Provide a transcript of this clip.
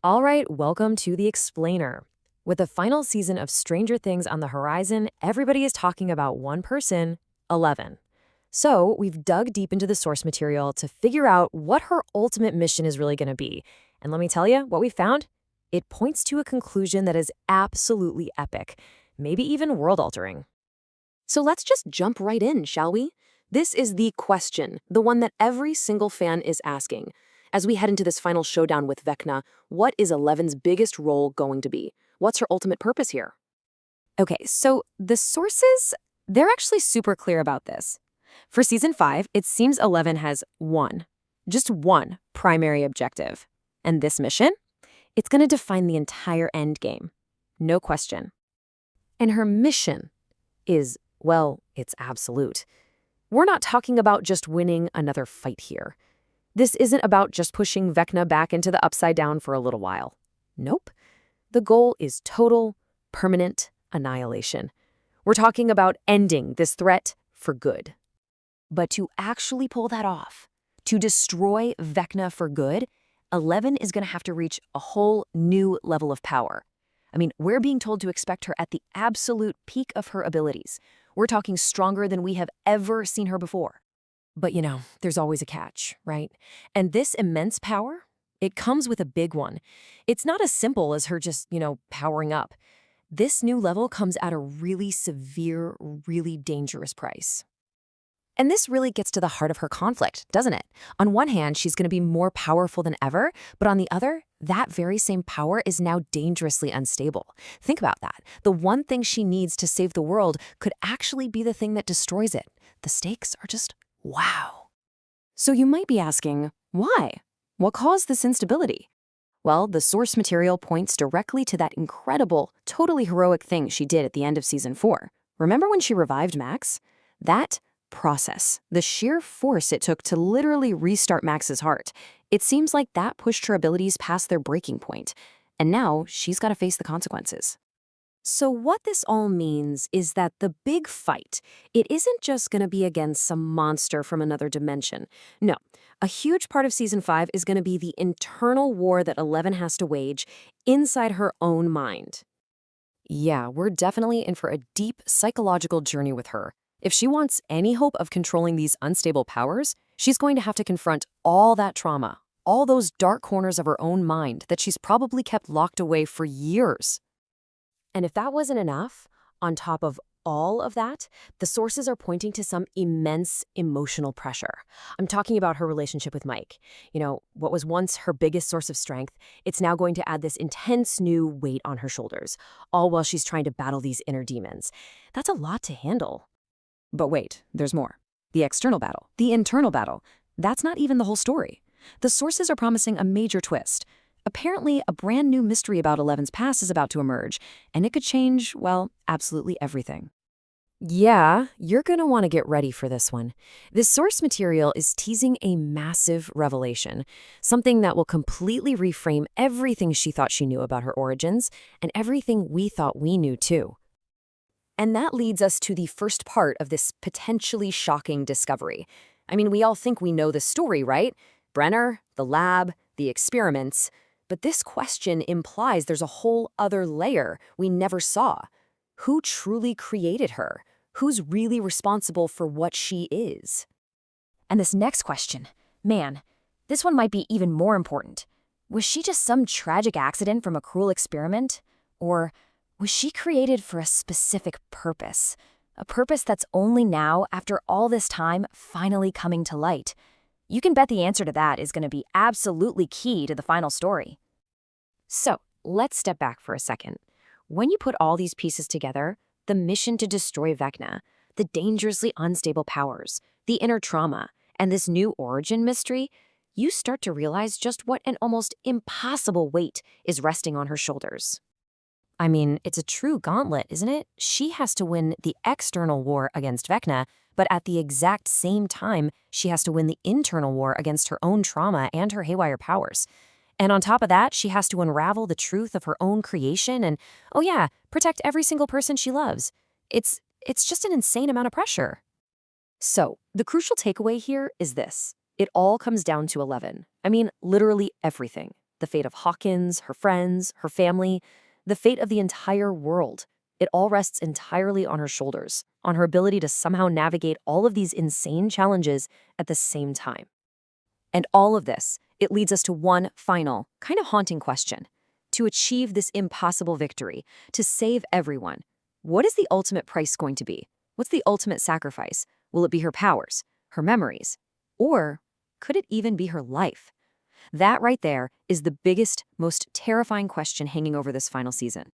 All right, welcome to The Explainer. With the final season of Stranger Things on the horizon, everybody is talking about one person, 11. So, we've dug deep into the source material to figure out what her ultimate mission is really going to be. And let me tell you, what we found? It points to a conclusion that is absolutely epic, maybe even world-altering. So let's just jump right in, shall we? This is the question, the one that every single fan is asking. As we head into this final showdown with Vecna, what is Eleven's biggest role going to be? What's her ultimate purpose here? Okay, so the sources, they're actually super clear about this. For season 5, it seems 11 has just one primary objective. And this mission? It's going to define the entire end game. No question. And her mission is, well, it's absolute. We're not talking about just winning another fight here. This isn't about just pushing Vecna back into the upside down for a little while. Nope. The goal is total, permanent annihilation. We're talking about ending this threat for good. But to actually pull that off, to destroy Vecna for good, 11 is going to have to reach a whole new level of power. I mean, we're being told to expect her at the absolute peak of her abilities. We're talking stronger than we have ever seen her before. But there's always a catch, right? And this immense power, it comes with a big one. It's not as simple as her just, powering up. This new level comes at a really severe, really dangerous price. And this really gets to the heart of her conflict, doesn't it? On one hand, she's going to be more powerful than ever, but on the other, that very same power is now dangerously unstable. Think about that. The one thing she needs to save the world could actually be the thing that destroys it. The stakes are just wow. So you might be asking, why? What caused this instability? Well, the source material points directly to that incredible, totally heroic thing she did at the end of season 4. Remember when she revived Max? That process, the sheer force it took to literally restart Max's heart, it seems like that pushed her abilities past their breaking point. And now she's got to face the consequences. So what this all means is that the big fight, it isn't just going to be against some monster from another dimension. No, a huge part of season 5 is going to be the internal war that 11 has to wage inside her own mind. Yeah, we're definitely in for a deep psychological journey with her. If she wants any hope of controlling these unstable powers, she's going to have to confront all that trauma, all those dark corners of her own mind that she's probably kept locked away for years. And if that wasn't enough, on top of all of that, the sources are pointing to some immense emotional pressure. I'm talking about her relationship with Mike. What was once her biggest source of strength, it's now going to add this intense new weight on her shoulders, all while she's trying to battle these inner demons. That's a lot to handle. But wait, there's more. The external battle, the internal battle, that's not even the whole story. The sources are promising a major twist. Apparently, a brand new mystery about 11's past is about to emerge, and it could change, well, absolutely everything. Yeah, you're going to want to get ready for this one. This source material is teasing a massive revelation, something that will completely reframe everything she thought she knew about her origins, and everything we thought we knew too. And that leads us to the first part of this potentially shocking discovery. I mean, we all think we know the story, right? Brenner, the lab, the experiments. But this question implies there's a whole other layer we never saw. Who truly created her? Who's really responsible for what she is? And this next question, man, this one might be even more important. Was she just some tragic accident from a cruel experiment? Or was she created for a specific purpose? A purpose that's only now, after all this time, finally coming to light? You can bet the answer to that is going to be absolutely key to the final story. So, let's step back for a second. When you put all these pieces together, the mission to destroy Vecna, the dangerously unstable powers, the inner trauma, and this new origin mystery, you start to realize just what an almost impossible weight is resting on her shoulders. I mean, it's a true gauntlet, isn't it? She has to win the external war against Vecna, but at the exact same time, she has to win the internal war against her own trauma and her haywire powers. And on top of that, she has to unravel the truth of her own creation and, oh yeah, protect every single person she loves. It's just an insane amount of pressure. So, the crucial takeaway here is this. It all comes down to 11. I mean, literally everything. the fate of Hawkins, her friends, her family, the fate of the entire world. It all rests entirely on her shoulders, on her ability to somehow navigate all of these insane challenges at the same time. And all of this, it leads us to one final, kind of haunting question. To achieve this impossible victory, to save everyone, what is the ultimate price going to be? What's the ultimate sacrifice? Will it be her powers, her memories? Or could it even be her life? That right there is the biggest, most terrifying question hanging over this final season.